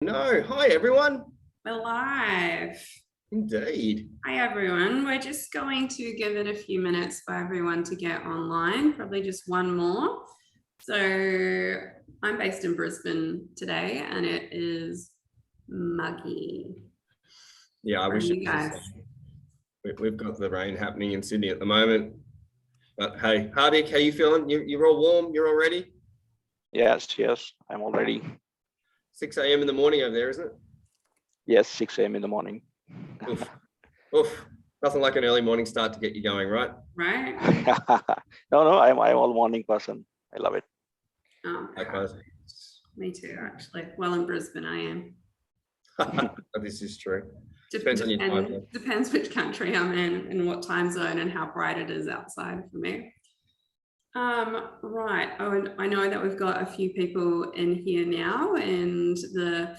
No, hi everyone. We're live. Indeed. Hi everyone. We're just going to give it a few minutes for everyone to get online, probably just one more. So I'm based in Brisbane today and it is muggy. Yeah, I Where are wish it you was guys? the same. We've got the rain happening in Sydney at the moment. But hey, Hardik, how you feeling? You're all warm? You're all ready? Yes, I'm all ready. 6 a.m. in the morning over there, isn't it? Yes, 6 a.m. in the morning. Oof. Oof. Nothing like an early morning start to get you going, right? Right? No, I'm all morning person. I love it. Okay. Me too, actually. Well, in Brisbane, I am. This is true. Depends on your time zone. Depends which country I'm in and what time zone and how bright it is outside for me. Right. Oh, and I know that we've got a few people in here now, and the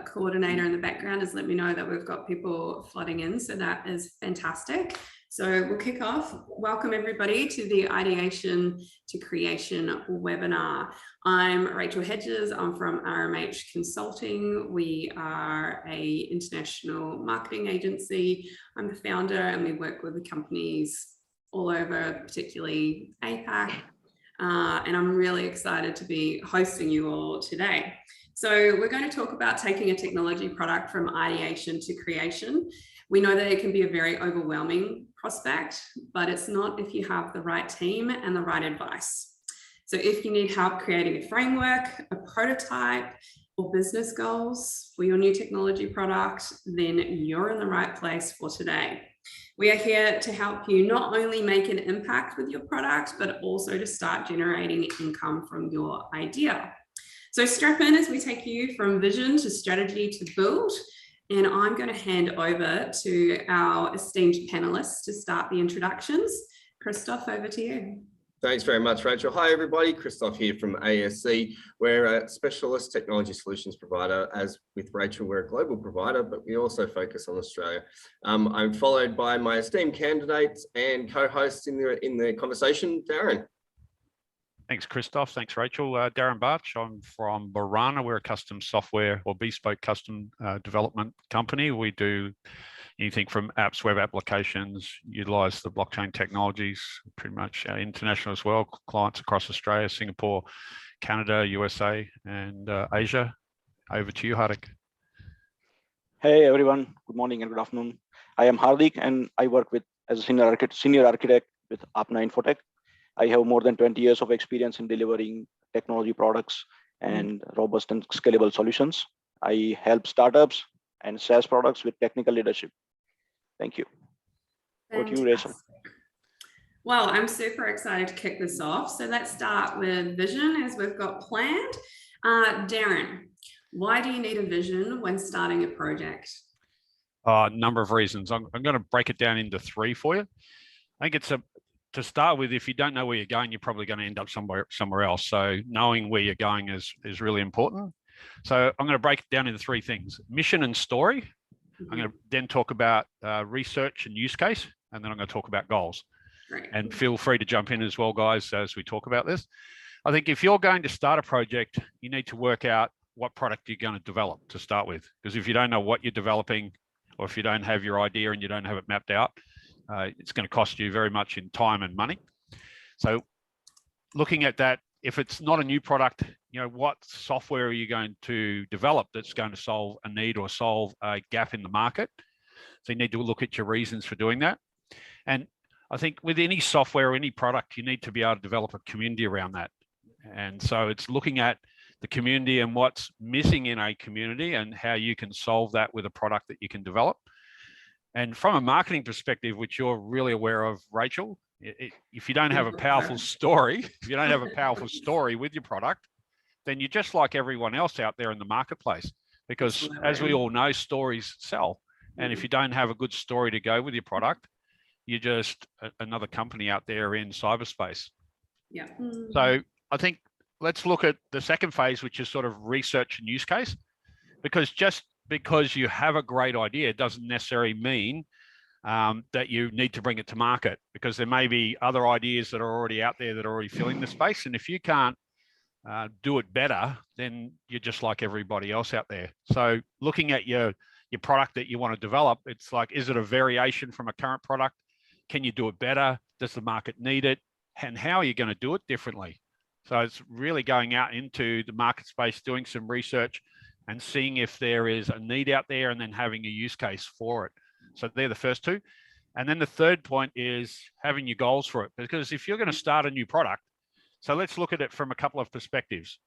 coordinator in the background has let me know that we've got people flooding in, so that is fantastic. So we'll kick off. Welcome everybody to the Ideation to Creation webinar. I'm Rachel Hedges. I'm from RMH Consulting. We are an international marketing agency. I'm the founder, and we work with the companies all over, particularly APAC. And I'm really excited to be hosting you all today. So we're going to talk about taking a technology product from ideation to creation. We know that it can be a very overwhelming prospect, but it's not if you have the right team and the right advice. So if you need help creating a framework, a prototype, or business goals for your new technology product, then you're in the right place for today. We are here to help you not only make an impact with your product, but also to start generating income from your idea. So strap in as we take you from vision to strategy to build. And I'm going to hand over to our esteemed panelists to start the introductions. Kristof, over to you. Thanks very much, Rachel. Hi, everybody. Kristof here from ASC. We're a specialist technology solutions provider. As with Rachel, we're a global provider, but we also focus on Australia. I'm followed by my esteemed candidates and co-hosts in the conversation, Darren. Thanks, Kristof. Thanks, Rachel. Darren Bartsch. I'm from Barrana. We're a custom software or bespoke custom development company. We do anything from apps, web applications, utilize the blockchain technologies, pretty much international as well, clients across Australia, Singapore, Canada, USA, and Asia. Over to you, Hardik. Hey, everyone. Good morning and good afternoon. I am Hardik, and I work as a senior architect with AAPNA Infotech. I have more than 20 years of experience in delivering technology products and robust and scalable solutions. I help startups and SaaS products with technical leadership. Thank you. Over to you, Rachel. Well, I'm super excited to kick this off. So let's start with vision as we've got planned. Darren, why do you need a vision when starting a project? A number of reasons. I'm going to break it down into three for you. I think it's to start with, if you don't know where you're going, you're probably going to end up somewhere else. So knowing where you're going is really important. So I'm going to break it down into three things: mission and story. I'm going to then talk about research and use case, and then I'm going to talk about goals. Great. And feel free to jump in as well, guys, as we talk about this. I think if you're going to start a project, you need to work out what product you're going to develop to start with. Because if you don't know what you're developing, or if you don't have your idea and you don't have it mapped out, it's going to cost you very much in time and money. So looking at that, if it's not a new product, what software are you going to develop that's going to solve a need or solve a gap in the market? So you need to look at your reasons for doing that. And I think with any software or any product, you need to be able to develop a community around that. And so it's looking at the community and what's missing in a community and how you can solve that with a product that you can develop. And from a marketing perspective, which you're really aware of, Rachel, if you don't have a powerful story, with your product, then you're just like everyone else out there in the marketplace, because as we all know, stories sell. And if you don't have a good story to go with your product, you're just another company out there in cyberspace. Yeah. So I think let's look at the second phase, which is sort of research and use case, because just because you have a great idea doesn't necessarily mean that you need to bring it to market, because there may be other ideas that are already out there that are already filling the space. And if you can't do it better, then you're just like everybody else out there. So looking at your product that you want to develop, it's like, is it a variation from a current product? Can you do it better? Does the market need it? And how are you going to do it differently? So it's really going out into the market space, doing some research and seeing if there is a need out there and then having a use case for it. So they're the first two. And then the third point is having your goals for it. Because if you're going to start a new product, so let's look at it from a couple of perspectives.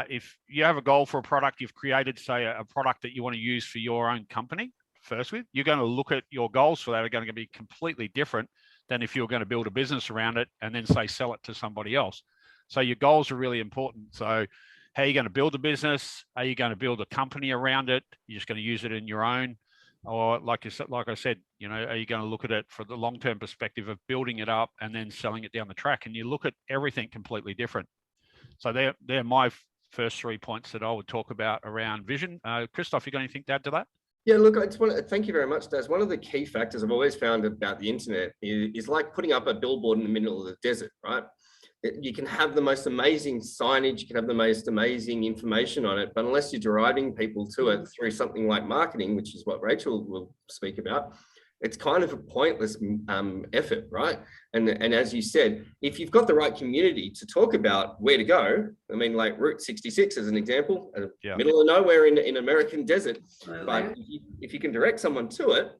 If you have a goal for a product, you've created, say, a product that you want to use for your own company, first with, you're going to look at your goals for that are going to be completely different than if you're going to build a business around it and then say, sell it to somebody else. So your goals are really important. So how are you going to build a business? Are you going to build a company around it? You're just going to use it in your own? Or like I said, you know, are you going to look at it for the long-term perspective of building it up and then selling it down the track? And you look at everything completely different. So they're my first 3 points that I would talk about around vision. Kristof, you got anything to add to that? Yeah, look, I just want to thank you very much, Daz. One of the key factors I've always found about the internet is like putting up a billboard in the middle of the desert, right? You can have the most amazing signage, you can have the most amazing information on it, but unless you're driving people to it through something like marketing, which is what Rachel will speak about, it's kind of a pointless effort, right? And as you said, if you've got the right community to talk about where to go, I mean, like Route 66 as an example, middle of nowhere in American desert, but if you can direct someone to it,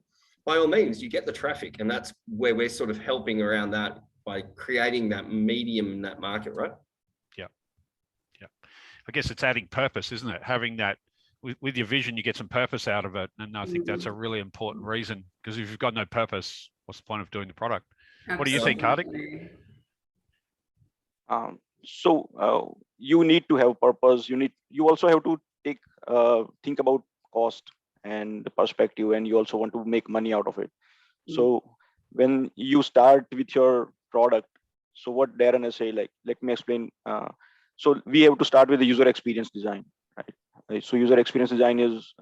by all means, you get the traffic, and that's where we're sort of helping around that by creating that medium in that market, right? Yeah. I guess it's adding purpose, isn't it? Having that with your vision, you get some purpose out of it. And I think that's a really important reason, because if you've got no purpose, what's the point of doing the product? Absolutely. What do you think, Hardik? You need to have purpose. You also have to think about cost and the perspective, and you also want to make money out of it. So when you start with your product, so what Darren is saying, like, let me explain. So we have to start with the user experience design, right? So user experience design is,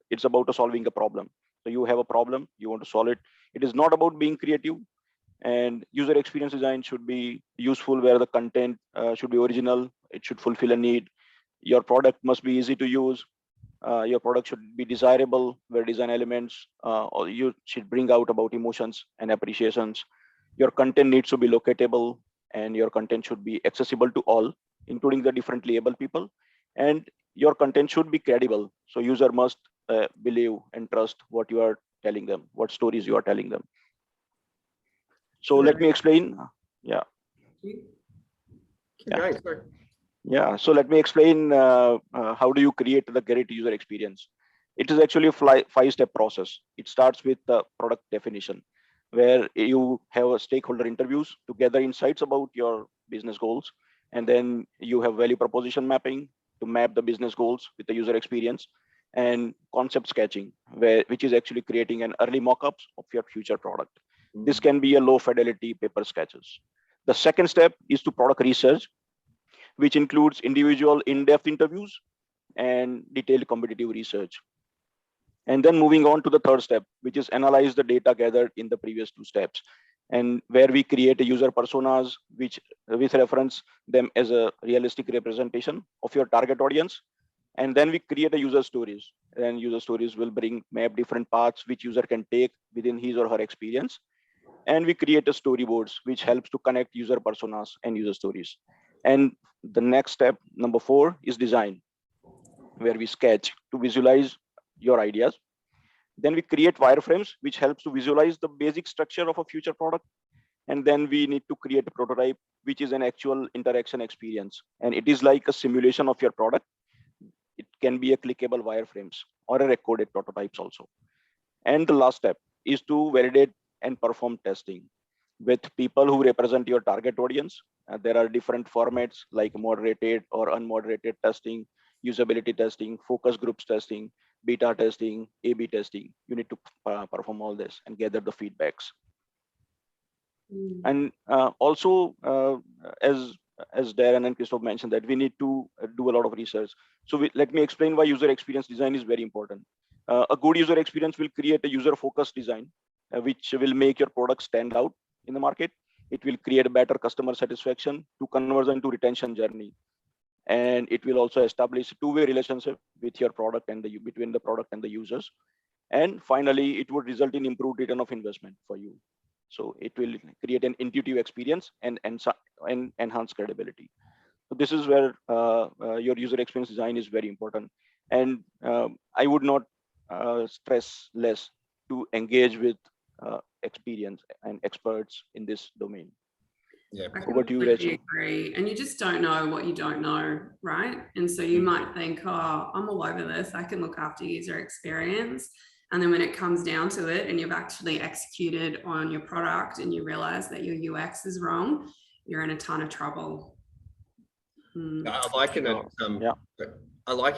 it's about solving a problem. So you have a problem, you want to solve it. It is not about being creative, and user experience design should be useful where the content should be original. It should fulfill a need. Your product must be easy to use. Your product should be desirable, where design elements, or you should bring out about emotions and appreciations. Your content needs to be locatable, and your content should be accessible to all, including the differently able people. And your content should be credible. So user must believe and trust what you are telling them, what stories you are telling them. So let me explain. So let me explain how do you create the great user experience. It is actually a 5-step process. It starts with the product definition, where you have a stakeholder interviews to gather insights about your business goals. And then you have value proposition mapping to map the business goals with the user experience, and concept sketching, which is actually creating an early mock-ups of your future product. This can be a low fidelity paper sketches. The second step is to product research, which includes individual in-depth interviews and detailed competitive research. And then moving on to the third step, which is analyze the data gathered in the previous 2 steps, and where we create a user personas, which reference them as a realistic representation of your target audience. And then we create a user stories, and user stories will map different paths which user can take within his or her experience. And we create a storyboards, which helps to connect user personas and user stories. And the next step, number 4, is design, where we sketch to visualize your ideas. Then we create wireframes, which helps to visualize the basic structure of a future product. And then we need to create a prototype, which is an actual interaction experience. And it is like a simulation of your product. It can be a clickable wireframes or a recorded prototypes also. And the last step is to validate and perform testing with people who represent your target audience. There are different formats like moderated or unmoderated testing, usability testing, focus groups testing, beta testing, A/B testing. You need to perform all this and gather the feedbacks. And also, as Darren and Kristof mentioned, that we need to do a lot of research. So let me explain why user experience design is very important. A good user experience will create a user-focused design, which will make your product stand out in the market. It will create a better customer satisfaction to conversion to retention journey. And it will also establish a two-way relationship with your product and between the product and the users. And finally, it would result in improved return of investment for you. So it will create an intuitive experience and enhance credibility. So this is where your user experience design is very important. And I would not stress less to engage with experience and experts in this domain. Yeah. I Over to you, completely Rachel. agree. And you just don't know what you don't know, right? And so you might think, oh, I'm all over this. I can look after user experience. And then when it comes down to it and you've actually executed on your product and you realize that your UX is wrong, you're in a ton of trouble. I liken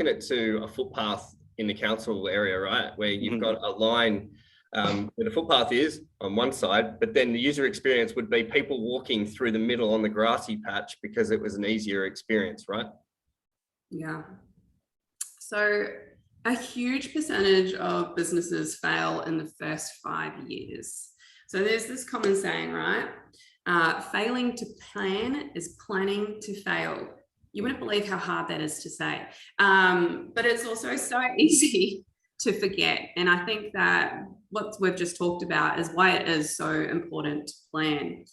it to a footpath in the council area, right? Where you've got a line where the footpath is on one side, but then the user experience would be people walking through the middle on the grassy patch because it was an easier experience, right? Yeah. So a huge percentage of businesses fail in the first 5 years. So there's this common saying, right? Failing to plan is planning to fail. You wouldn't believe how hard that is to say, but it's also so easy to forget. And I think that what we've just talked about is why it is so important to plan.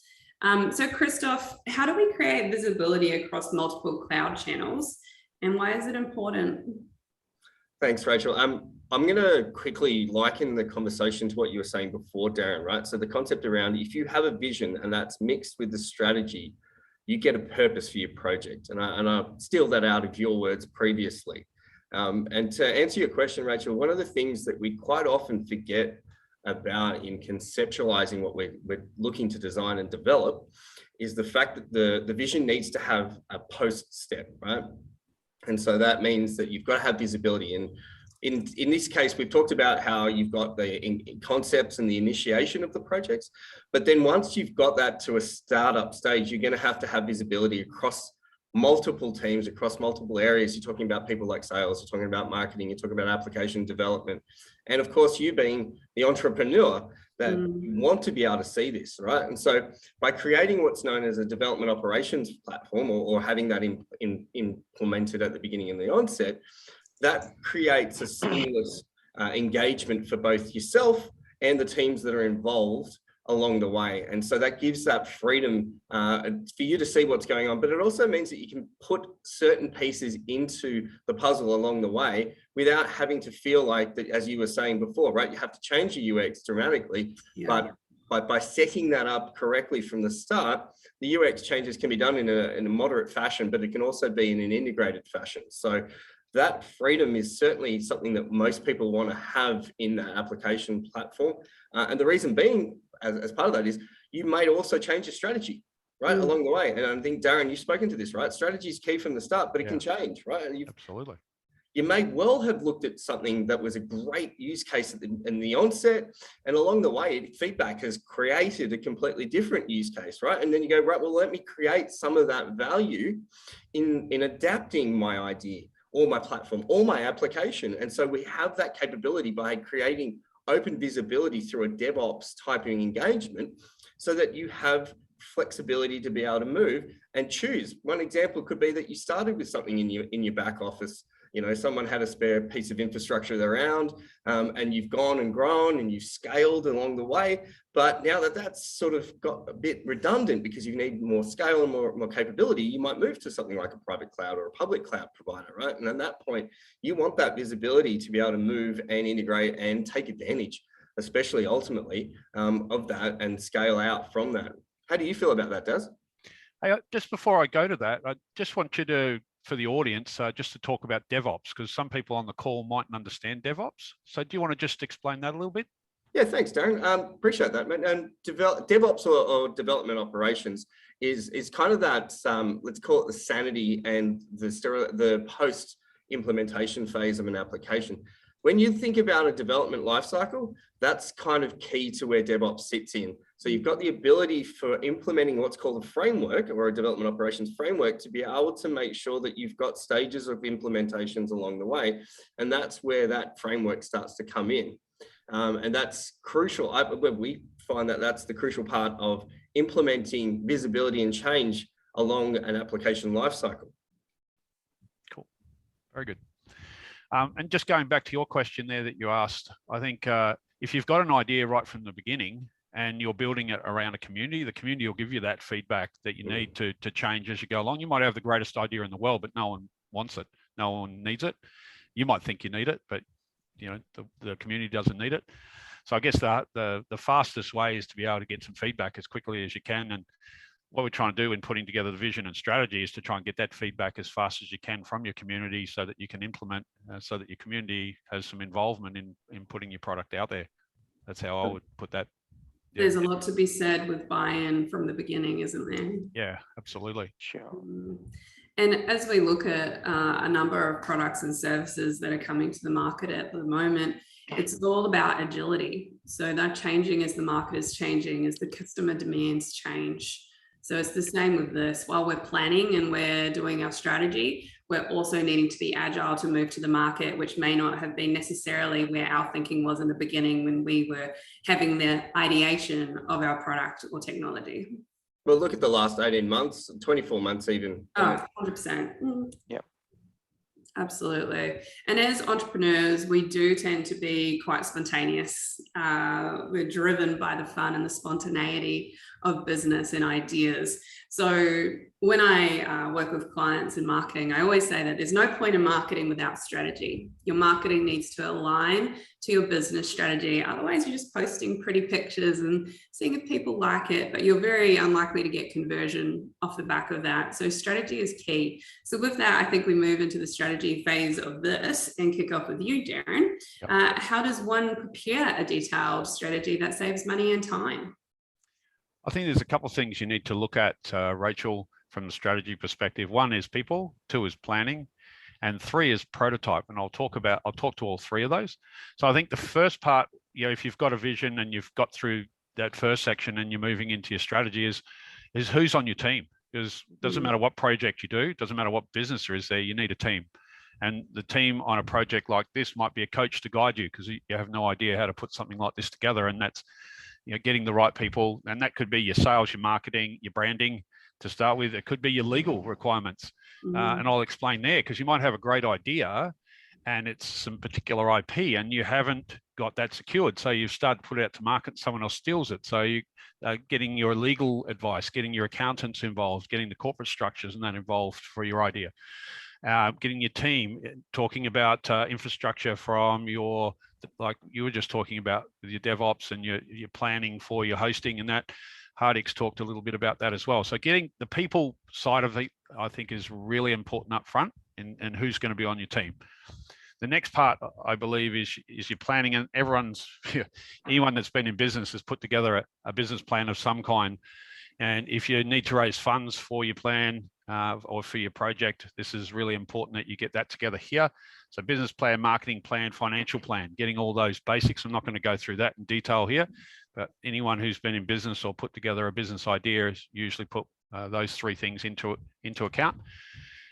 So Kristof, how do we create visibility across multiple cloud channels and why is it important? Thanks, Rachel. I'm going to quickly liken the conversation to what you were saying before, Darren, right? So the concept around if you have a vision and that's mixed with the strategy, you get a purpose for your project. And I steal that out of your words previously. And to answer your question, Rachel, one of the things that we quite often forget about in conceptualizing what we're looking to design and develop is the fact that the vision needs to have a post step, right? And so that means that you've got to have visibility. And in this case, we've talked about how you've got the concepts and the initiation of the projects, but then once you've got that to a startup stage, you're going to have visibility across multiple teams, across multiple areas. You're talking about people like sales, you're talking about marketing, you're talking about application development. And of course, you being the entrepreneur that you want to be able to see this, right? And so by creating what's known as a development operations platform or having that implemented at the beginning and the onset, that creates a seamless engagement for both yourself and the teams that are involved along the way. And so that gives that freedom for you to see what's going on, but it also means that you can put certain pieces into the puzzle along the way without having to feel like that, as you were saying before, right? You have to change your UX dramatically, but by setting that up correctly from the start, the UX changes can be done in a moderate fashion, but it can also be in an integrated fashion. So that freedom is certainly something that most people want to have in that application platform. And the reason being, as part of that, is you may also change your strategy, right, along the way. And I think, Darren, you've spoken to this, right? Strategy is key from the start, but it can change, right? And absolutely. You may well have looked at something that was a great use case in the onset, and along the way, feedback has created a completely different use case, right? And then you go, right, well, let me create some of that value in adapting my idea or my platform or my application. And so we have that capability by creating open visibility through a DevOps typing engagement so that you have flexibility to be able to move and choose. One example could be that you started with something in your back office. You know, someone had a spare piece of infrastructure around and you've gone and grown and you've scaled along the way. But now that that's sort of got a bit redundant because you need more scale and more capability, you might move to something like a private cloud or a public cloud provider, right? And at that point, you want that visibility to be able to move and integrate and take advantage, especially ultimately of that and scale out from that. How do you feel about that, Daz? Hey, just before I go to that, I just want you to, for the audience, just to talk about DevOps, because some people on the call mightn't understand DevOps. So do you want to just explain that a little bit? Yeah, thanks, Darren. Appreciate that, man. And DevOps or development operations is kind of that, let's call it the sanity and the post implementation phase of an application. When you think about a development lifecycle, that's kind of key to where DevOps sits in. So you've got the ability for implementing what's called a framework or a development operations framework to be able to make sure that you've got stages of implementations along the way. And that's where that framework starts to come in. And that's crucial. We find that that's the crucial part of implementing visibility and change along an application lifecycle. Very good. And just going back to your question there that you asked, I think if you've got an idea right from the beginning and you're building it around a community, the community will give you that feedback that you need to change as you go along. You might have the greatest idea in the world, but no one wants it. No one needs it. You might think you need it, but you know the community doesn't need it. So I guess the fastest way is to be able to get some feedback as quickly as you can. And what we're trying to do in putting together the vision and strategy is to try and get that feedback as fast as you can from your community so that you can implement, so that your community has some involvement in putting your product out there. That's how I would put that. Yeah. There's a lot to be said with buy-in from the beginning, isn't there? Yeah, absolutely. Sure. And as we look at a number of products and services that are coming to the market at the moment, it's all about agility. So they're changing as the market is changing, as the customer demands change. So it's the same with this. While we're planning and we're doing our strategy, we're also needing to be agile to move to the market, which may not have been necessarily where our thinking was in the beginning when we were having the ideation of our product or technology. Well, look at the last 18 months, 24 months even. Oh, 100%. Yeah. Absolutely. And as entrepreneurs, we do tend to be quite spontaneous. We're driven by the fun and the spontaneity of business and ideas. So when I work with clients in marketing, I always say that there's no point in marketing without strategy. Your marketing needs to align to your business strategy. Otherwise, you're just posting pretty pictures and seeing if people like it, but you're very unlikely to get conversion off the back of that. So strategy is key. So with that, I think we move into the strategy phase of this and kick off with you, Darren. Yep. How does one prepare a detailed strategy that saves money and time? I think there's a couple of things you need to look at, Rachel, from the strategy perspective. One is people, two is planning, and three is prototype. And I'll talk to all three of those. So I think the first part, you know, if you've got a vision and you've got through that first section and you're moving into your strategy is who's on your team. Because it doesn't matter what project you do, it doesn't matter what business there is there, you need a team. And the team on a project like this might be a coach to guide you because you have no idea how to put something like this together. And that's, you know, getting the right people, and that could be your sales, your marketing, your branding to start with. It could be your legal requirements, and I'll explain there because you might have a great idea, and it's some particular IP, and you haven't got that secured. So you start to put it out to market, and someone else steals it. So you getting your legal advice, getting your accountants involved, getting the corporate structures and that involved for your idea. Getting your team, talking about infrastructure from your, like you were just talking about with your DevOps and your planning for your hosting and that. Hardik's talked a little bit about that as well. So getting the people side of it, I think, is really important up front and who's going to be on your team. The next part, I believe, is your planning, and anyone that's been in business has put together a business plan of some kind. And if you need to raise funds for your plan or for your project, this is really important that you get that together here. So business plan, marketing plan, financial plan, getting all those basics. I'm not going to go through that in detail here, but anyone who's been in business or put together a business idea has usually put those three things into account.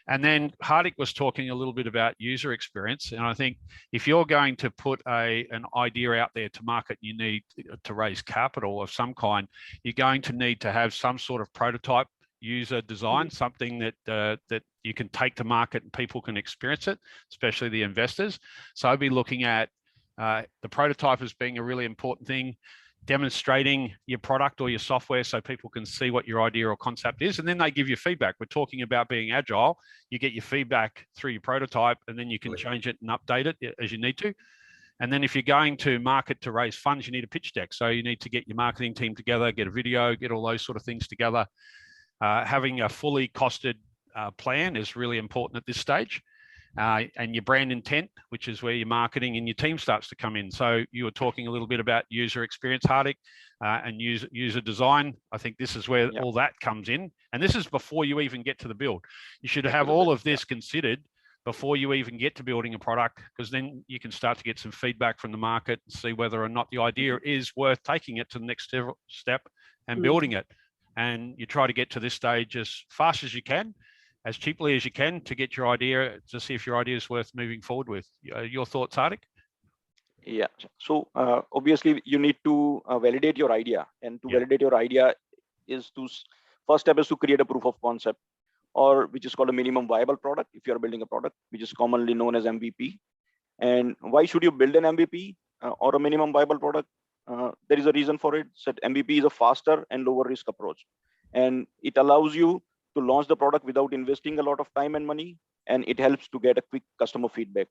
And then Hardik was talking a little bit about user experience. And I think if you're going to put an idea out there to market, you need to raise capital of some kind. You're going to need to have some sort of prototype user design, something that you can take to market and people can experience it, especially the investors. So I'd be looking at the prototype as being a really important thing, demonstrating your product or your software so people can see what your idea or concept is, and then they give you feedback. We're talking about being agile. You get your feedback through your prototype, and then you can change it and update it as you need to. And then if you're going to market to raise funds, you need a pitch deck. So you need to get your marketing team together, get a video, get all those sort of things together. Having a fully costed plan is really important at this stage. And your brand intent, which is where your marketing and your team starts to come in. So you were talking a little bit about user experience, Hardik, and user design. I think this is where all that comes in. And this is before you even get to the build. You should have all of this considered before you even get to building a product, because then you can start to get some feedback from the market and see whether or not the idea is worth taking it to the next step and building it. And you try to get to this stage as fast as you can, as cheaply as you can, to get your idea, to see if your idea is worth moving forward with. Your thoughts, Hardik? Yeah. So obviously you need to validate your idea, and to validate your idea is first step is to create a proof of concept. or which is called a minimum viable product if you are building a product, which is commonly known as MVP. And why should you build an MVP or a minimum viable product? There is a reason for it. So MVP is a faster and lower risk approach, and it allows you to launch the product without investing a lot of time and money, and it helps to get a quick customer feedback.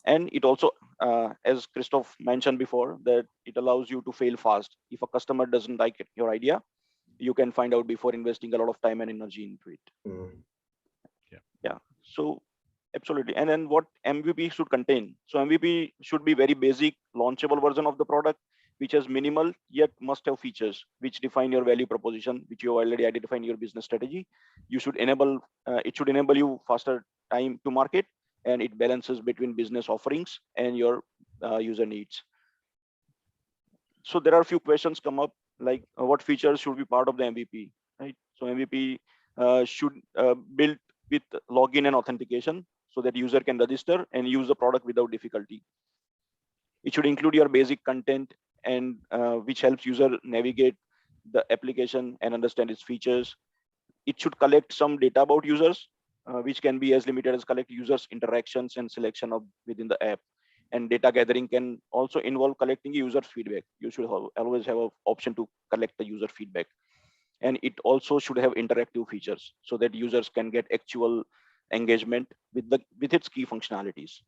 And it also, as Kristof mentioned before, that it allows you to fail fast. If a customer doesn't like your idea, you can find out before investing a lot of time and energy into it. Yeah. So absolutely. And then what MVP should contain? So MVP should be very basic, launchable version of the product, which has minimal yet must-have features which define your value proposition, which you already identified in your business strategy. You should enable it should enable you faster time to market, and it balances between business offerings and your user needs. So there are a few questions come up, like what features should be part of the MVP, right? So MVP should build with login and authentication so that user can register and use the product without difficulty. It should include your basic content and which helps user navigate the application and understand its features. It should collect some data about users, which can be as limited as collect users' interactions and selection of within the app. And data gathering can also involve collecting user feedback. You should always have an option to collect the user feedback. And it also should have interactive features so that users can get actual engagement with its key functionalities.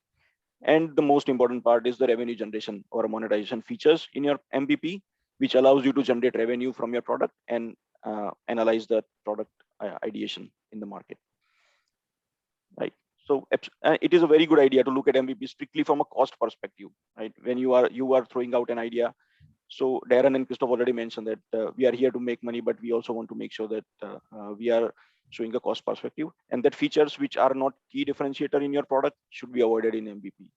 And the most important part is the revenue generation or monetization features in your MVP, which allows you to generate revenue from your product and analyze the product ideation in the market. Right. So it is a very good idea to look at MVP strictly from a cost perspective, right? When you are throwing out an idea. So Darren and Kristof already mentioned that we are here to make money, but we also want to make sure that we are showing a cost perspective, and that features which are not key differentiator in your product should be avoided in MVP.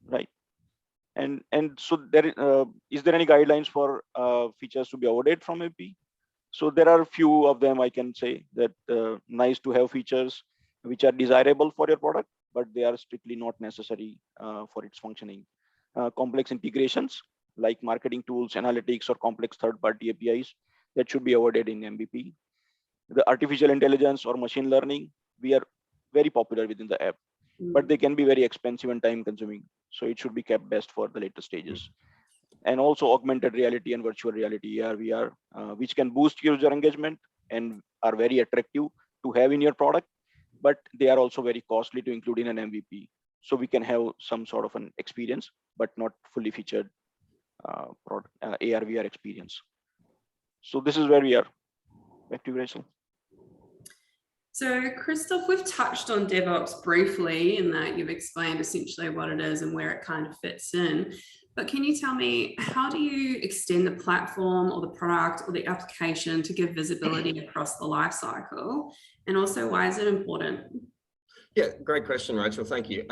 Right. And so there is there any guidelines for features to be avoided from MVP? So there are a few of them. I can say that nice to have features which are desirable for your product, but they are strictly not necessary for its functioning. Complex integrations like marketing tools, analytics, or complex third-party APIs that should be avoided in MVP. The artificial intelligence or machine learning, we are very popular within the app, but they can be very expensive and time-consuming. So it should be kept best for the later stages. And also augmented reality and virtual reality, VR, which can boost user engagement and are very attractive to have in your product, but they are also very costly to include in an MVP. So we can have some sort of an experience, but not fully featured product, AR, VR experience. So this is where we are. Back to you, Rachel. So Kristof, we've touched on DevOps briefly in that you've explained essentially what it is and where it kind of fits in. But can you tell me, how do you extend the platform or the product or the application to give visibility across the life cycle? And also, why is it important? Yeah, great question, Rachel. Thank you.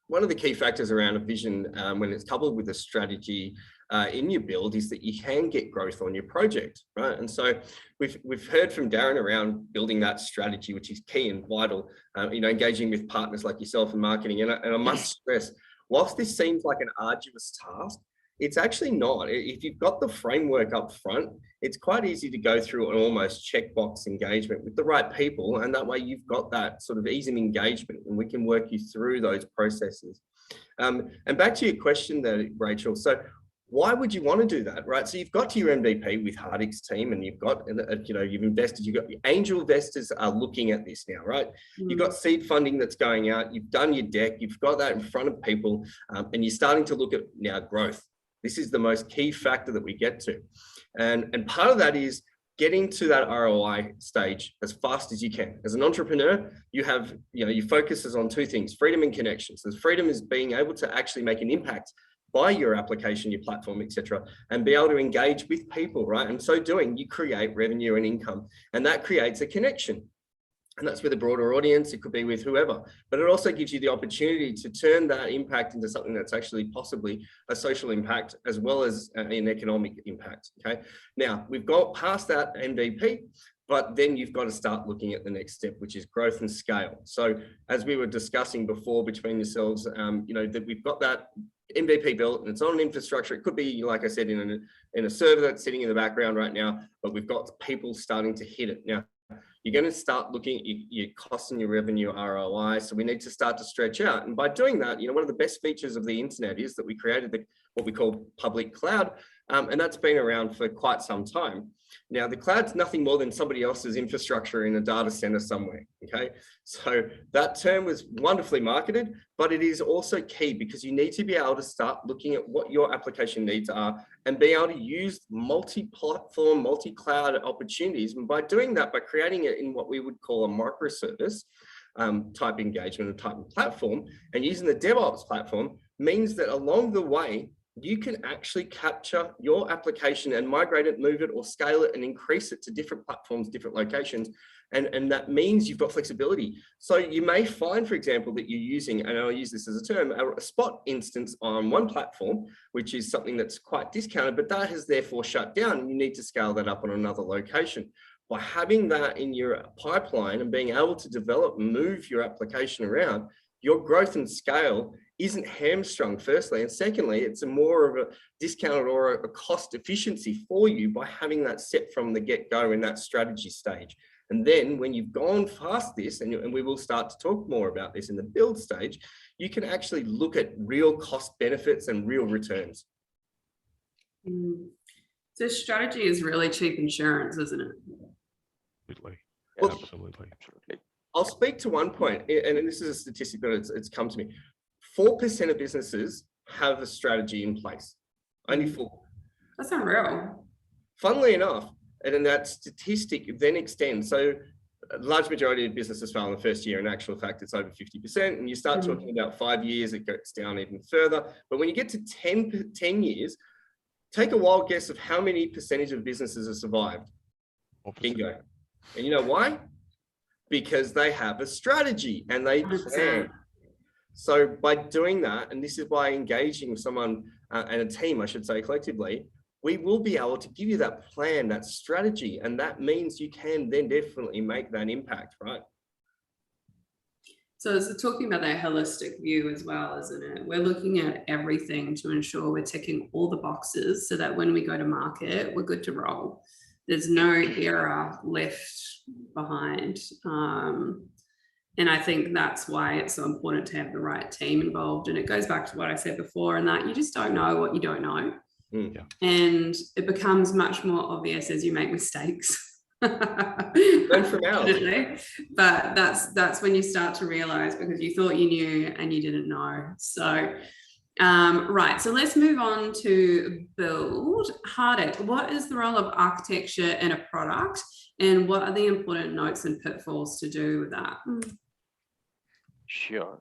One of the key factors around a vision when it's coupled with a strategy in your build is that you can get growth on your project, right? And so we've heard from Darren around building that strategy, which is key and vital, engaging with partners like yourself in marketing. And I must stress, whilst this seems like an arduous task, it's actually not. If you've got the framework up front, it's quite easy to go through an almost checkbox engagement with the right people. And that way you've got that sort of ease of engagement and we can work you through those processes. And back to your question there, Rachel. So why would you want to do that, right? So you've got to your MVP with Hardik's team and you've got, you've invested, you've got your angel investors are looking at this now, right? You've got seed funding that's going out, you've done your deck, you've got that in front of people, and you're starting to look at now growth. This is the most key factor that we get to. And part of that is getting to that ROI stage as fast as you can. As an entrepreneur, you have, your focus is on two things, freedom and connection. So freedom is being able to actually make an impact by your application, your platform, etc., and be able to engage with people, right? And so doing, you create revenue and income, and that creates a connection. And that's with a broader audience, it could be with whoever, but it also gives you the opportunity to turn that impact into something that's actually possibly a social impact as well as an economic impact, okay? Now, we've got past that MVP, but then you've got to start looking at the next step, which is growth and scale. So as we were discussing before between yourselves, that we've got that MVP built and it's on an infrastructure. It could be, like I said, in a server that's sitting in the background right now, but we've got people starting to hit it. Now, you're going to start looking at your cost and your revenue ROI. So we need to start to stretch out. And by doing that, you know, one of the best features of the internet is that we created what we call public cloud. And that's been around for quite some time. Now, the cloud's nothing more than somebody else's infrastructure in a data center somewhere, okay? So that term was wonderfully marketed, but it is also key because you need to be able to start looking at what your application needs are and be able to use multi-platform, multi-cloud opportunities. And by doing that, by creating it in what we would call a microservice type engagement or type of platform, and using the DevOps platform means that along the way, you can actually capture your application and migrate it, move it, or scale it and increase it to different platforms, different locations. And that means you've got flexibility. So you may find, for example, that you're using, and I'll use this as a term, a spot instance on one platform, which is something that's quite discounted, but that has therefore shut down and you need to scale that up on another location. By having that in your pipeline and being able to develop and move your application around, your growth and scale isn't hamstrung, firstly. And secondly, it's a more of a discounted or a cost efficiency for you by having that set from the get-go in that strategy stage. And then when you've gone past this, and we will start to talk more about this in the build stage, you can actually look at real cost benefits and real returns. So strategy is really cheap insurance, isn't it? Absolutely. Well, Absolutely. I'll speak to one point, and this is a statistic that it's come to me. 4% of businesses have a strategy in place. Only 4%. That's not real. Funnily enough, and then that statistic then extends. So a large majority of businesses fail in the first year. In actual fact, it's over 50%. And you start talking about 5 years, it goes down even further. But when you get to 10 years, take a wild guess of how many percentage of businesses have survived. Bingo. And you know why? Because they have a strategy and they plan. So by doing that, and this is by engaging with someone and a team, I should say collectively, we will be able to give you that plan, that strategy, and that means you can then definitely make that impact, right? So it's talking about that holistic view as well, isn't it? We're looking at everything to ensure we're ticking all the boxes so that when we go to market, we're good to roll. There's no error left behind. And I think that's why it's so important to have the right team involved. And it goes back to what I said before, and that you just don't know what you don't know. Yeah. And it becomes much more obvious as you make mistakes. Learn from ours. But that's when you start to realize, because you thought you knew and you didn't know. So right, so let's move on to build. Hardik, what is the role of architecture in a product, and what are the important notes and pitfalls to do with that? Sure.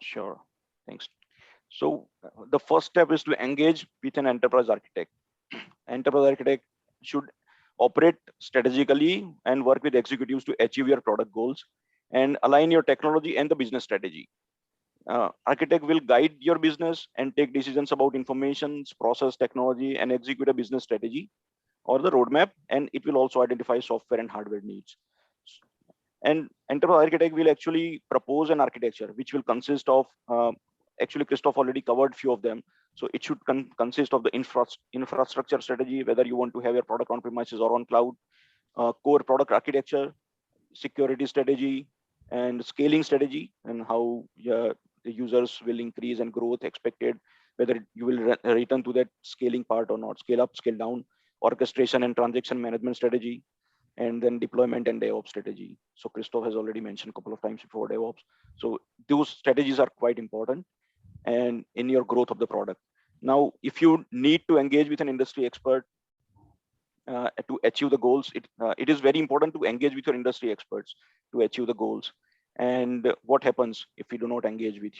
Thanks. So the first step is to engage with an enterprise architect. Enterprise architect should operate strategically and work with executives to achieve your product goals and align your technology and the business strategy. Architect will guide your business and take decisions about information, process, technology, and execute a business strategy or the roadmap, and it will also identify software and hardware needs. And enterprise architect will actually propose an architecture which will consist of, actually Kristof already covered few of them. So it should consist of the infrastructure strategy, whether you want to have your product on premises or on cloud, core product architecture, security strategy, and scaling strategy, and how the users will increase and growth expected, whether you will return to that scaling part or not, scale up, scale down, orchestration and transaction management strategy, and then deployment and DevOps strategy. So Kristof has already mentioned a couple of times before DevOps. So those strategies are quite important and in your growth of the product. Now, if you need to engage with an industry expert to achieve the goals, it is very important to engage with your industry experts to achieve the goals. And what happens if you do not engage with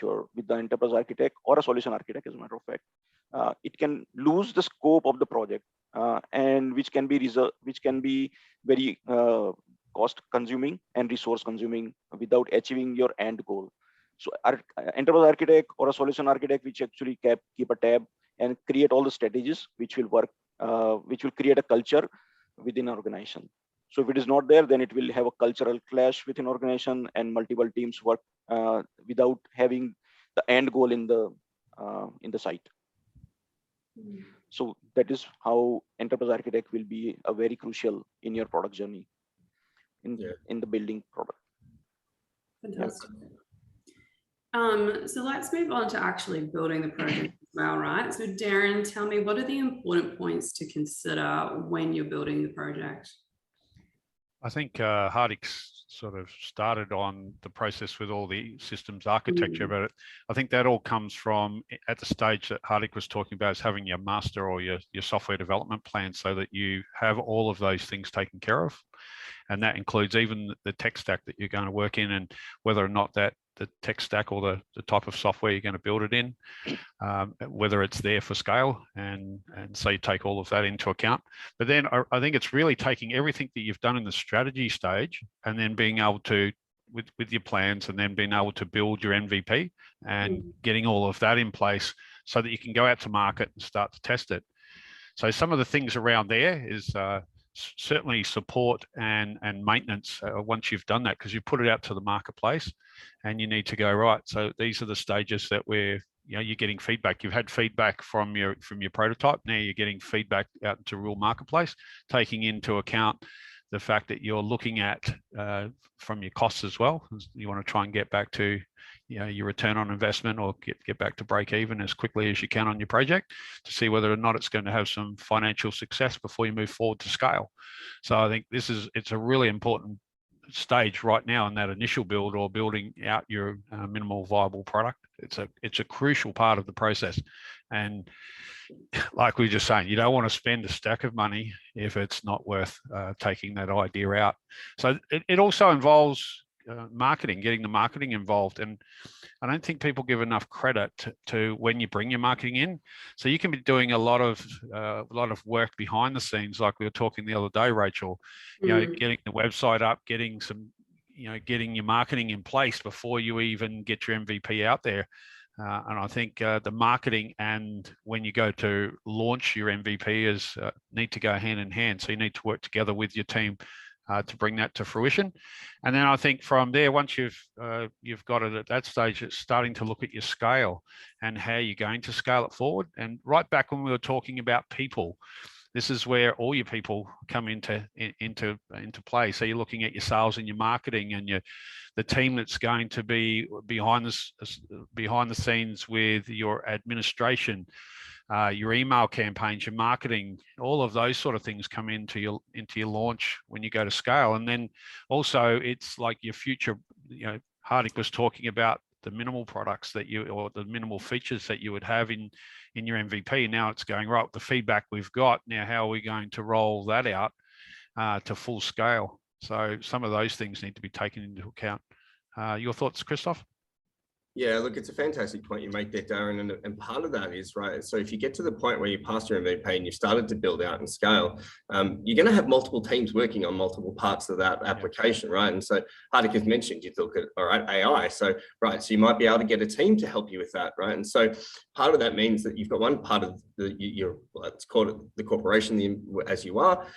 the enterprise architect or a solution architect, as a matter of fact, it can lose the scope of the project, and which can be very cost consuming and resource consuming without achieving your end goal. So enterprise architect or a solution architect which actually keep a tab and create all the strategies which will work, which will create a culture within an organization. So if it is not there, then it will have a cultural clash within organization and multiple teams work without having the end goal in the site. So that is how enterprise architect will be a very crucial in your product journey. in the building product. Fantastic. So let's move on to actually building the project as well, right? So Darren, tell me, what are the important points to consider when you're building the project? I think Hardik's sort of started on the process with all the systems architecture, but I think that all comes from at the stage that Hardik was talking about, is having your master or your software development plan so that you have all of those things taken care of. And that includes even the tech stack that you're going to work in, and whether or not that the tech stack or the type of software you're going to build it in, whether it's there for scale, and so you take all of that into account. But then I think it's really taking everything that you've done in the strategy stage and then being able to, with your plans, and then being able to build your MVP and getting all of that in place so that you can go out to market and start to test it. So some of the things around there is certainly support and maintenance once you've done that, because you put it out to the marketplace and you need to go, right, so these are the stages that you're getting feedback. You've had feedback from your prototype. Now you're getting feedback out into real marketplace, taking into account the fact that you're looking at from your costs as well. You want to try and get back to your return on investment, or get back to break even as quickly as you can on your project, to see whether or not it's going to have some financial success before you move forward to scale. So I think it's a really important stage right now in that initial build, or building out your minimal viable product. It's a crucial part of the process. And like we were just saying, you don't want to spend a stack of money if it's not worth taking that idea out. So it also involves marketing, getting the marketing involved. And I don't think people give enough credit to when you bring your marketing in. So you can be doing a lot of work behind the scenes, like we were talking the other day, Rachel, getting the website up, getting your marketing in place before you even get your MVP out there. And I think the marketing and when you go to launch your MVP need to go hand in hand. So you need to work together with your team to bring that to fruition. And then I think from there, once you've got it at that stage, it's starting to look at your scale and how you're going to scale it forward. And right back when we were talking about people, this is where all your people come into play. So you're looking at your sales and your marketing and the team that's going to be behind the scenes with your administration, your email campaigns, your marketing, all of those sort of things come into your launch when you go to scale. And then also it's like your future, Hardik was talking about the minimal products or the minimal features that you would have in your MVP. Now it's going, right, the feedback we've got, now how are we going to roll that out to full scale? So some of those things need to be taken into account. Your thoughts, Kristof? Yeah, look, it's a fantastic point you make there, Darren. And part of that is, right, so if you get to the point where you passed your MVP and you've started to build out and scale, you're going to have multiple teams working on multiple parts of that application, right? And so Hardik has mentioned, you look at, all right, AI. So, right, so you might be able to get a team to help you with that, right? And so part of that means that you've got one part of let's call it the corporation as you are,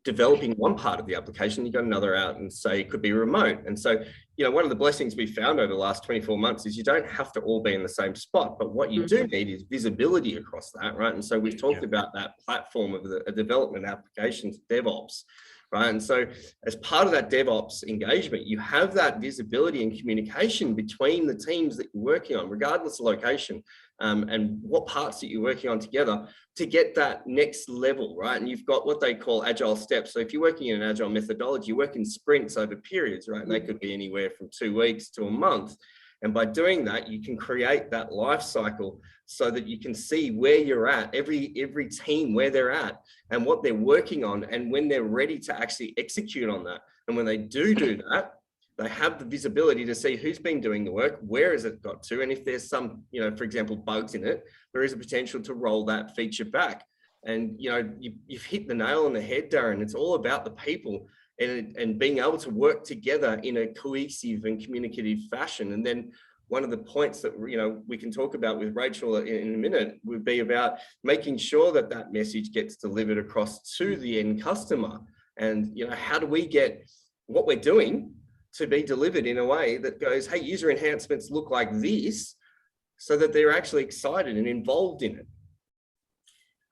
developing one part of the application, you got another out and say it could be remote. And so, one of the blessings we found over the last 24 months is you don't have to all be in the same spot, but what you do need is visibility across that, right? And so we've talked about that platform of the development applications, DevOps, right? And so as part of that DevOps engagement, you have that visibility and communication between the teams that you're working on, regardless of location, and what parts that you're working on together to get that next level, right? And you've got what they call agile steps. So if you're working in an agile methodology, you work in sprints over periods, right? And they could be anywhere from 2 weeks to a month. And by doing that, you can create that life cycle so that you can see where you're at, every team, where they're at and what they're working on and when they're ready to actually execute on that. And when they do that, they have the visibility to see who's been doing the work, where has it got to, and if there's some, for example, bugs in it, there is a potential to roll that feature back. And, you've hit the nail on the head, Darren. It's all about the people and being able to work together in a cohesive and communicative fashion. And then one of the points that, we can talk about with Rachel in a minute would be about making sure that that message gets delivered across to the end customer. And, how do we get what we're doing to be delivered in a way that goes, hey, user enhancements look like this, so that they're actually excited and involved in it.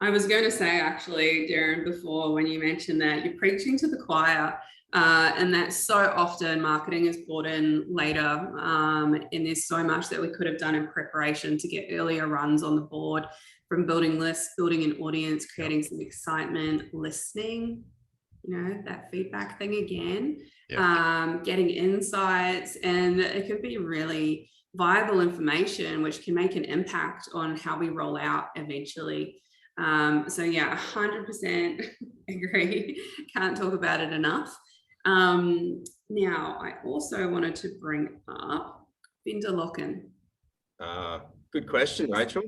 I was going to say, actually, Darren, before when you mentioned that, you're preaching to the choir. And that's so often marketing is brought in later, and there's so much that we could have done in preparation to get earlier runs on the board, from building lists, building an audience, creating some excitement, listening, that feedback thing again, getting insights, and it could be really viable information which can make an impact on how we roll out eventually. So yeah, 100% agree. Can't talk about it enough. Now, I also wanted to bring up vendor lock-in. Good question, Rachel.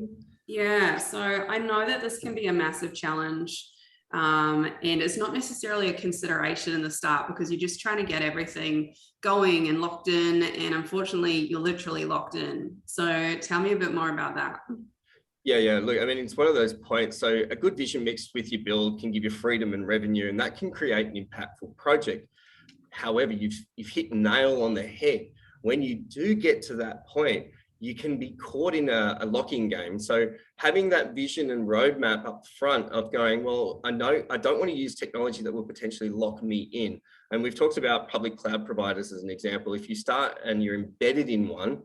Yeah, so I know that this can be a massive challenge, and it's not necessarily a consideration in the start because you're just trying to get everything going and locked in, and unfortunately, you're literally locked in. So tell me a bit more about that. Yeah. Look, I mean, it's one of those points. So a good vision mixed with your build can give you freedom and revenue, and that can create an impactful project. However, you've hit nail on the head. When you do get to that point, you can be caught in a locking game. So having that vision and roadmap up front of going, well, I know I don't want to use technology that will potentially lock me in. And we've talked about public cloud providers as an example. If you start and you're embedded in one,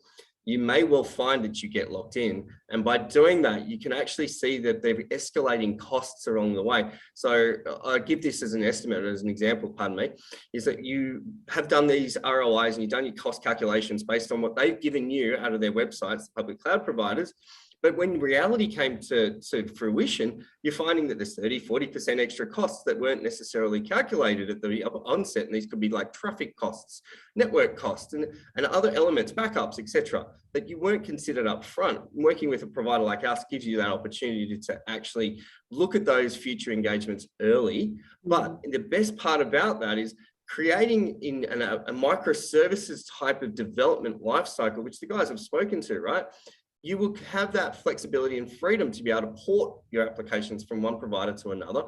you may well find that you get locked in. And by doing that, you can actually see that they're escalating costs along the way. So I give this as an estimate, as an example, pardon me, is that you have done these ROIs and you've done your cost calculations based on what they've given you out of their websites, the public cloud providers. But when reality came to fruition, you're finding that there's 30, 40% extra costs that weren't necessarily calculated at the onset. And these could be like traffic costs, network costs, and other elements, backups, etc., that you weren't considered up front. Working with a provider like us gives you that opportunity to actually look at those future engagements early. But the best part about that is creating in a microservices type of development lifecycle, which the guys have spoken to, right? You will have that flexibility and freedom to be able to port your applications from one provider to another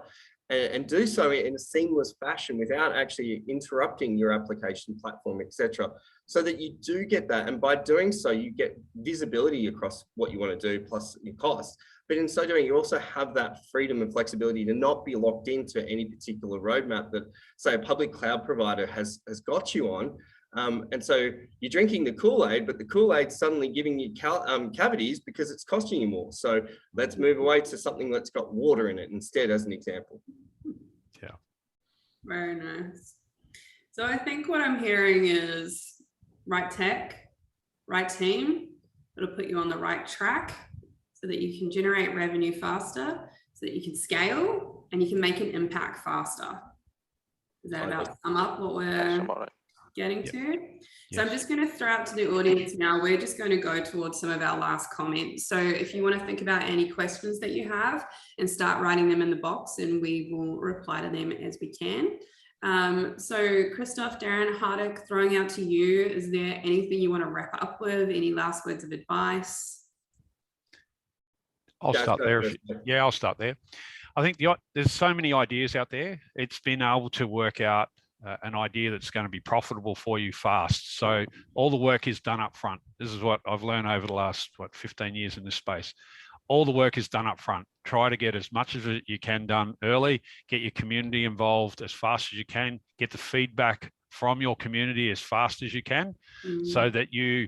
and do so in a seamless fashion without actually interrupting your application platform, etc. So that you do get that. And by doing so, you get visibility across what you want to do plus your costs. But in so doing, you also have that freedom and flexibility to not be locked into any particular roadmap that, say, a public cloud provider has got you on. And so you're drinking the Kool-Aid, but the Kool-Aid's suddenly giving you cavities because it's costing you more. So let's move away to something that's got water in it instead, as an example. Yeah. Very nice. So I think what I'm hearing is right tech, right team, it'll put you on the right track so that you can generate revenue faster, so that you can scale and you can make an impact faster. Does that about sum up what we're getting to? So I'm just going to throw out to the audience now. We're just going to go towards some of our last comments. So if you want to think about any questions that you have and start writing them in the box, and we will reply to them as we can. So Kristof, Darren, Hardik, throwing out to you. Is there anything you want to wrap up with? Any last words of advice? I'll start there. I'll start there. I think there's so many ideas out there. It's been able to work out an idea that's going to be profitable for you fast. So all the work is done up front. This is what I've learned over the last 15 years in this space. All the work is done up front. Try to get as much of it you can done early, get your community involved as fast as you can, get the feedback from your community as fast as you can, so that you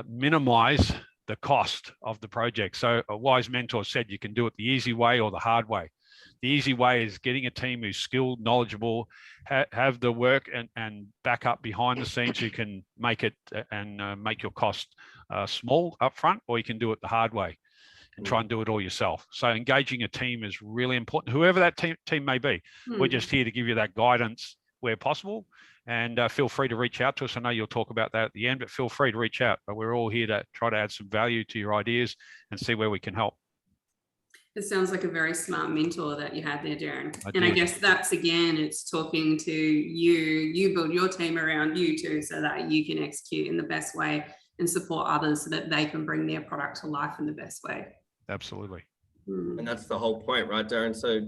minimize the cost of the project. So a wise mentor said you can do it the easy way or the hard way. The easy way is getting a team who's skilled, knowledgeable, have the work and back up behind the scenes who can make it and make your cost small up front, or you can do it the hard way and try and do it all yourself. So engaging a team is really important, whoever that team may be. We're just here to give you that guidance where possible, and feel free to reach out to us. I know you'll talk about that at the end, but feel free to reach out. But we're all here to try to add some value to your ideas and see where we can help. It sounds like a very smart mentor that you had there, Darren. I guess that's, again, it's talking to you build your team around you too, so that you can execute in the best way and support others so that they can bring their product to life in the best way. Absolutely. And that's the whole point, right, Darren? So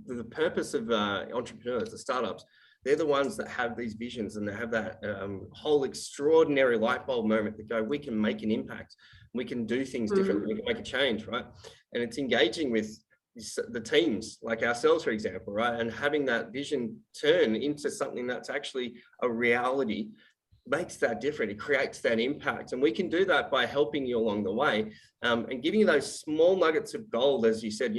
the purpose of entrepreneurs, the startups, they're the ones that have these visions and they have that whole extraordinary light bulb moment that go, we can make an impact. We can do things differently. We can make a change, right? And it's engaging with the teams like ourselves, for example, right? And having that vision turn into something that's actually a reality makes that different. It creates that impact. And we can do that by helping you along the way, and giving you those small nuggets of gold. As you said,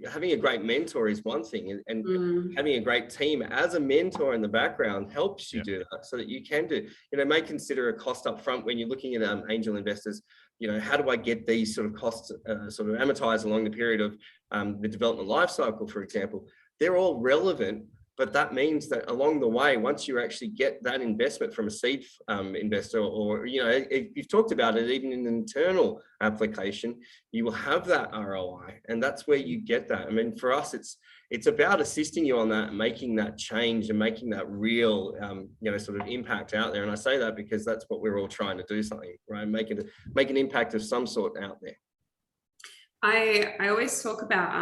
having a great mentor is one thing, and having a great team as a mentor in the background helps you do that, so that you can do, may consider a cost up front when you're looking at angel investors. How do I get these sort of costs sort of amortized along the period of the development life cycle, for example? They're all relevant. But that means that along the way, once you actually get that investment from a seed investor, or, if you've talked about it, even in an internal application, you will have that ROI. And that's where you get that. I mean, for us, it's about assisting you on that and making that change and making that real, sort of impact out there. And I say that because that's what we're all trying to do, something, right? Make an impact of some sort out there. I always talk about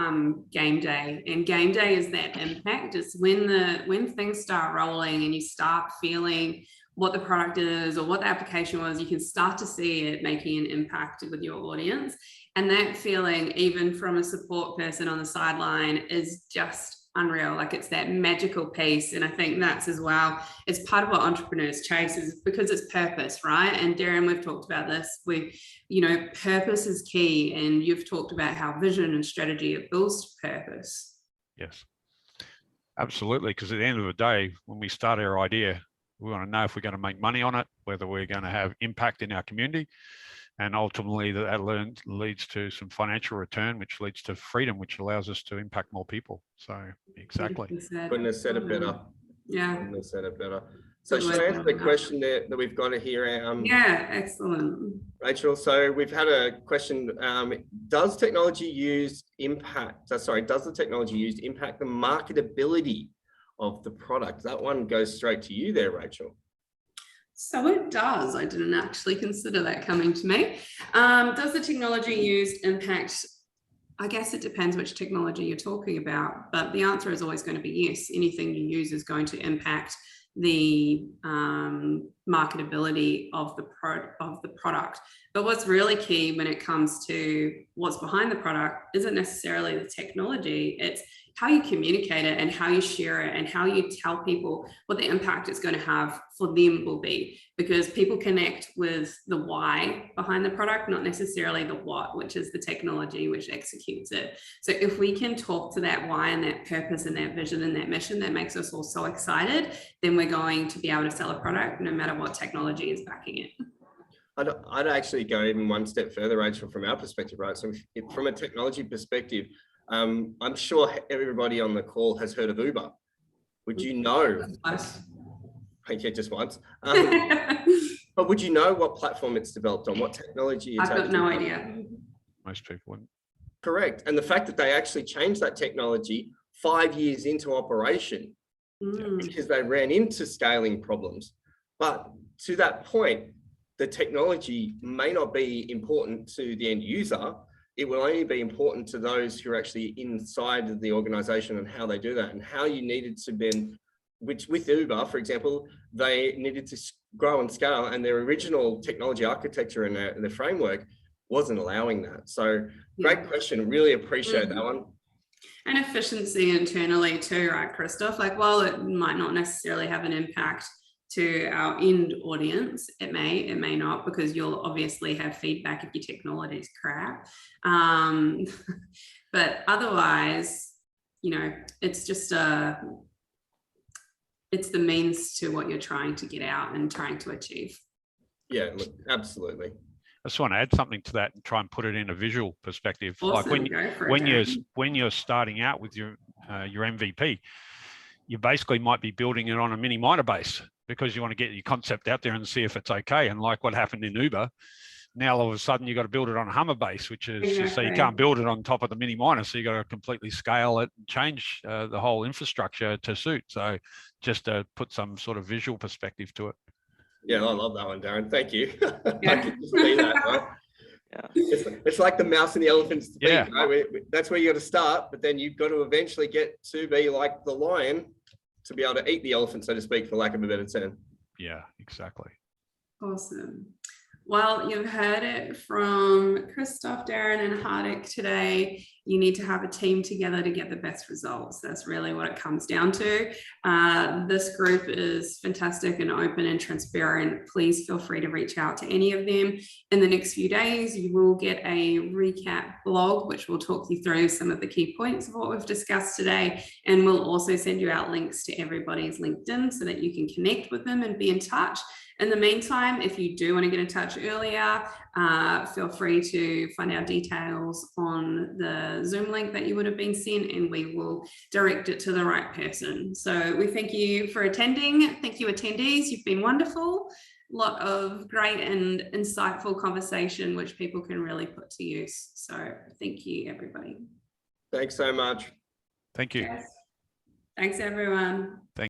game day, and game day is that impact. It's when things start rolling and you start feeling what the product is or what the application was, you can start to see it making an impact with your audience. And that feeling, even from a support person on the sideline, is just unreal. Like, it's that magical piece. And I think that's as well, it's part of what entrepreneurs chase, is because it's purpose, right? And Darren, we've talked about this. Purpose is key. And you've talked about how vision and strategy, it builds purpose. Yes, absolutely. Because at the end of the day, when we start our idea, we want to know if we're going to make money on it, whether we're going to have impact in our community. And ultimately that leads to some financial return, which leads to freedom, which allows us to impact more people. So exactly. Couldn't have said it better. Yeah. Couldn't have said it better. So should I answer the question that we've got here? Yeah, excellent. Rachel, so we've had a question. Does the technology used impact the marketability of the product? That one goes straight to you there, Rachel. So it does. I didn't actually consider that coming to me. Does the technology used impact? I guess it depends which technology you're talking about, but the answer is always going to be yes. Anything you use is going to impact the marketability of the product. But what's really key when it comes to what's behind the product isn't necessarily the technology. It's how you communicate it and how you share it and how you tell people what the impact it's going to have for them will be, because people connect with the why behind the product, not necessarily the what, which is the technology which executes it. So if we can talk to that why and that purpose and that vision and that mission that makes us all so excited, then we're going to be able to sell a product no matter what technology is backing it. I'd actually go even one step further, Rachel, from our perspective, right? So from a technology perspective, I'm sure everybody on the call has heard of Uber. Would you know? Okay, just once. But would you know what platform it's developed on? What technology it's I've got no idea. Most people wouldn't. Correct. And the fact that they actually changed that technology 5 years into operation because they ran into scaling problems. But to that point, the technology may not be important to the end user. It will only be important to those who are actually inside of the organization and how they do that, and how you needed to then, which with Uber, for example, they needed to grow and scale, and their original technology architecture and the framework wasn't allowing that. So great question. Really appreciate that one. And efficiency internally too, right, Kristof? Like, while it might not necessarily have an impact to our end audience, it may not, because you'll obviously have feedback if your technology is crap. But otherwise, it's just it's the means to what you're trying to get out and trying to achieve. Yeah, look, absolutely. I just want to add something to that and try and put it in a visual perspective. Awesome. Like when you're starting out with your MVP, you basically might be building it on a mini miner base, because you want to get your concept out there and see if it's okay. And like what happened in Uber, now all of a sudden you got to build it on a Hummer base, which is so you can't build it on top of the mini miner. So you got to completely scale it and change the whole infrastructure to suit. So just to put some sort of visual perspective to it. Yeah, I love that one, Darren. Thank you. I can just see that, right? Yeah. It's like the mouse and the elephant's feet, right? That's where you got to start, but then you've got to eventually get to be like the lion to be able to eat the elephant, so to speak, for lack of a better term. Yeah, exactly. Awesome. Well, you've heard it from Kristof, Darren, and Hardik today. you need to have a team together to get the best results. That's really what it comes down to. This group is fantastic and open and transparent. Please feel free to reach out to any of them. In the next few days, you will get a recap blog, which will talk you through some of the key points of what we've discussed today. And we'll also send you out links to everybody's LinkedIn so that you can connect with them and be in touch. In the meantime, if you do want to get in touch earlier, feel free to find our details on the Zoom link that you would have been sent, and we will direct it to the right person. So we thank you for attending. Thank you, attendees. You've been wonderful. A lot of great and insightful conversation, which people can really put to use. So thank you, everybody. Thanks so much. Thank you. Yes. Thanks, everyone. Thank